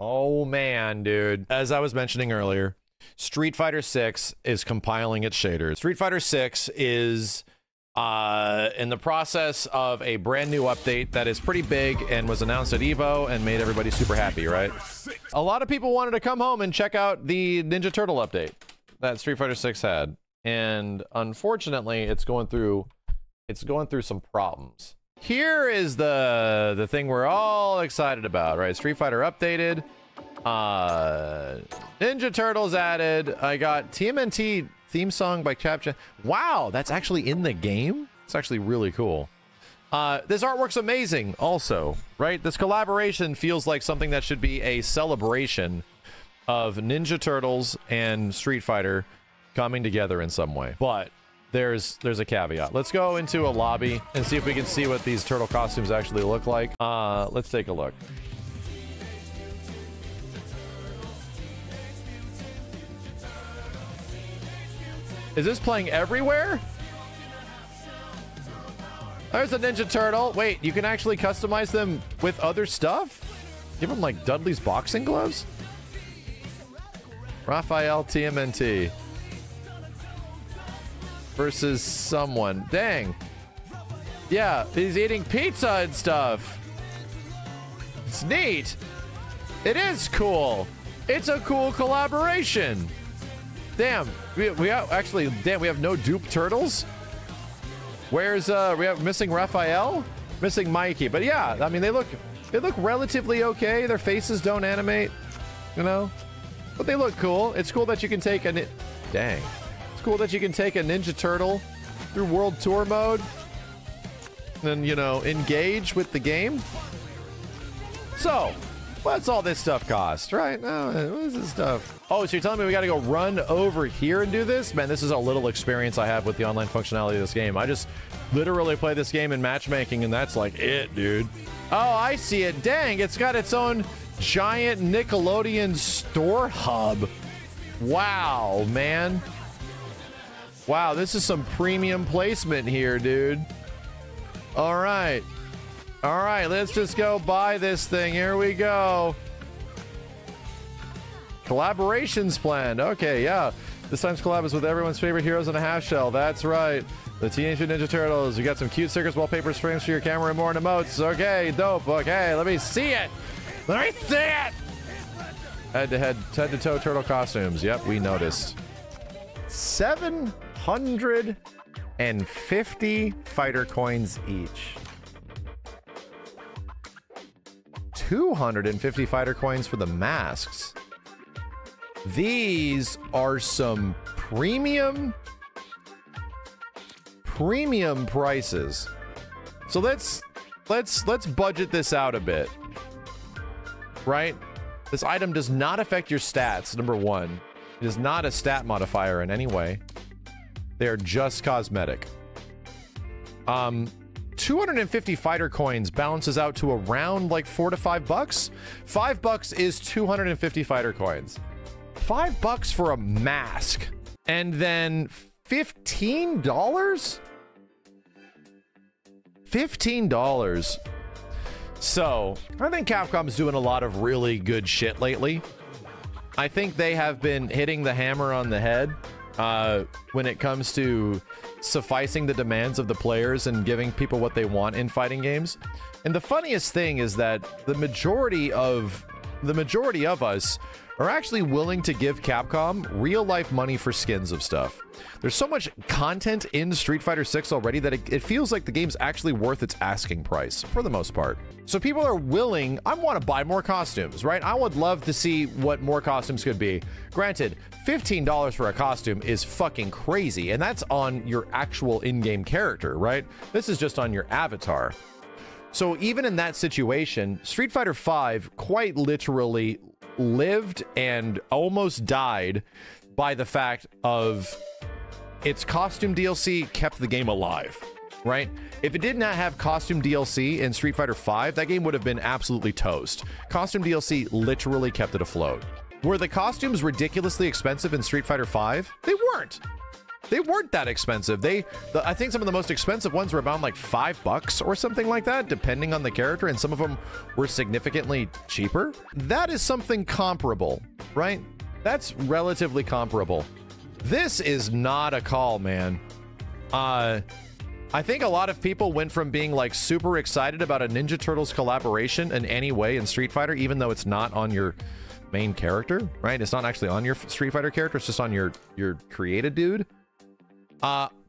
Oh man, dude. As I was mentioning earlier, Street Fighter 6 is compiling its shaders. Street Fighter 6 is in the process of a brand new update that is pretty big and was announced at Evo and made everybody super happy, right? A lot of people wanted to come home and check out the Ninja Turtle update that Street Fighter 6 had. And unfortunately, it's going through some problems. Here is the thing we're all excited about, right? Street Fighter updated, Ninja Turtles added. I got TMNT theme song by Capcom. Wow, that's actually in the game. It's actually really cool. This artwork's amazing also, right? This collaboration feels like something that should be a celebration of Ninja Turtles and Street Fighter coming together in some way. But there's a caveat. Let's go into a lobby and see if we can see what these turtle costumes actually look like. Let's take a look. Is this playing everywhere? There's a Ninja Turtle. Wait, you can actually customize them with other stuff? Give them like Dudley's boxing gloves? Raphael TMNT versus someone. Dang. Yeah, he's eating pizza and stuff. It's neat. It is cool. It's a cool collaboration. Damn, we have no dupe turtles. Where's we have missing Raphael, missing Mikey, but yeah, I mean they look relatively okay. Their faces don't animate, you know, but they look cool. It's cool that you can take a it's cool that you can take a Ninja Turtle through World Tour mode and, you know, engage with the game. So what's all this stuff cost, right? Oh, what is this stuff? Oh, so you're telling me we got to go run over here and do this? Man, this is a little experience I have with the online functionality of this game. I just literally play this game in matchmaking, and that's like it, dude. Oh, I see it. Dang, it's got its own giant Nickelodeon store hub. Wow, man. Wow, this is some premium placement here, dude. All right. All right, let's just go buy this thing. Here we go. Collaborations planned. Okay, yeah. This time's collab is with everyone's favorite heroes in a half shell. That's right. The Teenage Mutant Ninja Turtles. You got some cute stickers, wallpapers, frames for your camera, and more emotes. Okay, dope. Okay, let me see it. Let me see it. Head-to-toe turtle costumes. Yep, we noticed. 750 fighter coins each. 250 fighter coins for the masks. These are some premium prices. So let's budget this out a bit. Right? This item does not affect your stats, number one. It is not a stat modifier in any way. They are just cosmetic. 250 fighter coins balances out to around like $4 to $5. $5 is 250 fighter coins. $5 for a mask. And then $15? $15. So I think Capcom's doing a lot of really good shit lately. I think they have been hitting the hammer on the head when it comes to sufficing the demands of the players and giving people what they want in fighting games. And the funniest thing is that the majority of us are actually willing to give Capcom real life money for skins of stuff. There's so much content in Street Fighter 6 already that it feels like the game's actually worth its asking price for the most part. So people are willing. I want to buy more costumes, right? I would love to see what more costumes could be. Granted, $15 for a costume is fucking crazy, and that's on your actual in-game character, right? This is just on your avatar. So even in that situation, Street Fighter V quite literally lived and almost died by the fact of its costume DLC kept the game alive, right? If it did not have costume DLC in Street Fighter V, that game would have been absolutely toast. Costume DLC literally kept it afloat. Were the costumes ridiculously expensive in Street Fighter V? They weren't. they weren't that expensive. I think some of the most expensive ones were about like $5 or something like that, depending on the character, and some of them were significantly cheaper. That is something comparable, right? That's relatively comparable. This is not a call, man. I think a lot of people went from being like super excited about a Ninja Turtles collaboration in any way in Street Fighter, even though it's not on your main character, right? It's not actually on your Street Fighter character. It's just on your created dude.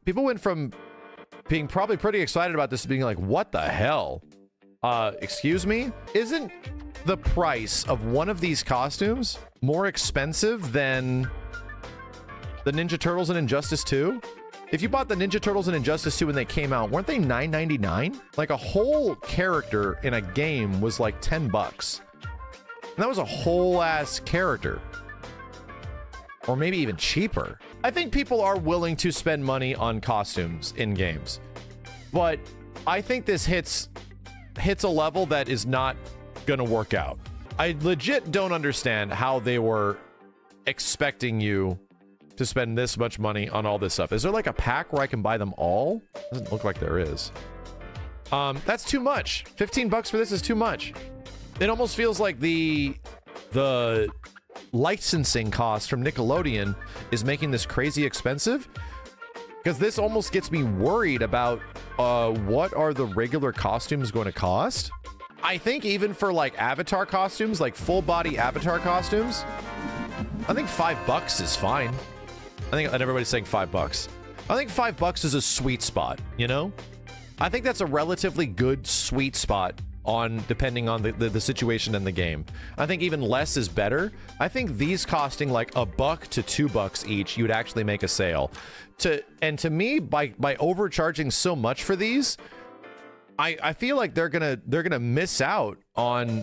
People went from being probably pretty excited about this to being like, what the hell? Excuse me? Isn't the price of one of these costumes more expensive than the Ninja Turtles in Injustice 2? If you bought the Ninja Turtles in Injustice 2 when they came out, weren't they $9.99? Like a whole character in a game was like $10. And that was a whole ass character. Or maybe even cheaper. I think people are willing to spend money on costumes in games. But I think this hits a level that is not gonna work out. I legit don't understand how they were expecting you to spend this much money on all this stuff. Is there like a pack where I can buy them all? Doesn't look like there is. That's too much. $15 for this is too much. It almost feels like the licensing cost from Nickelodeon is making this crazy expensive, because this almost gets me worried about what are the regular costumes going to cost. I think even for like avatar costumes, like full body avatar costumes, I think $5 is fine. And everybody's saying $5. I think $5 is a sweet spot, you know? I think that's a relatively good sweet spot depending on the situation in the game. I think even less is better. I think these costing like $1 to $2 each, you'd actually make a sale. To me, by overcharging so much for these, I feel like they're gonna miss out on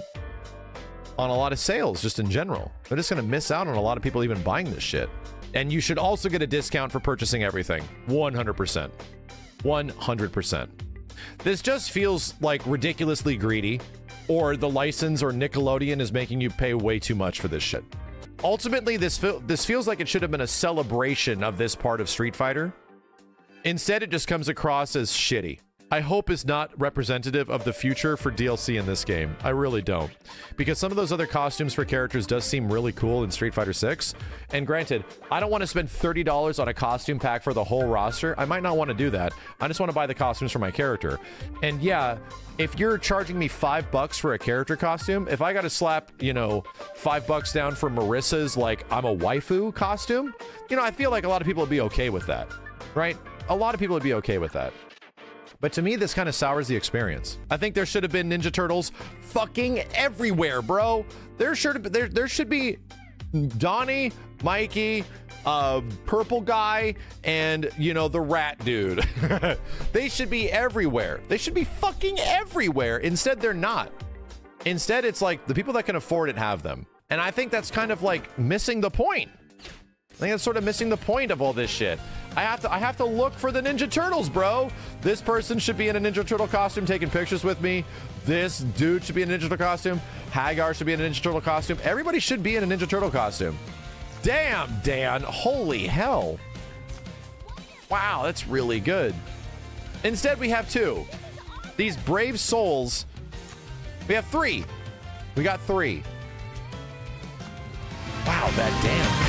a lot of sales just in general. They're just gonna miss out on a lot of people even buying this shit. And you should also get a discount for purchasing everything. 100%. 100%. This just feels like ridiculously greedy, or the license or Nickelodeon is making you pay way too much for this shit. Ultimately, this feels like it should have been a celebration of this part of Street Fighter. Instead, it just comes across as shitty. I hope it's not representative of the future for DLC in this game. I really don't. Because some of those other costumes for characters does seem really cool in Street Fighter 6. And granted, I don't want to spend $30 on a costume pack for the whole roster. I might not want to do that. I just want to buy the costumes for my character. And yeah, if you're charging me $5 for a character costume, if I got to slap, you know, $5 down for Marissa's, like, I'm a waifu costume, you know, I feel like a lot of people would be okay with that, right? A lot of people would be okay with that. But to me, this kind of sours the experience. I think there should have been Ninja Turtles fucking everywhere, bro. There should be Donnie, Mikey, purple guy, and, you know, the rat dude. They should be everywhere. They should be fucking everywhere. Instead, they're not. Instead, it's like the people that can afford it have them. And I think that's kind of like missing the point. I think that's sort of missing the point of all this shit. I have to look for the Ninja Turtles, bro. This person should be in a Ninja Turtle costume taking pictures with me. This dude should be in a Ninja Turtle costume. Hagar should be in a Ninja Turtle costume. Everybody should be in a Ninja Turtle costume. Damn, Dan. Holy hell. Wow, that's really good. Instead, we have two. These brave souls. We have three. We got three. Wow, that damn.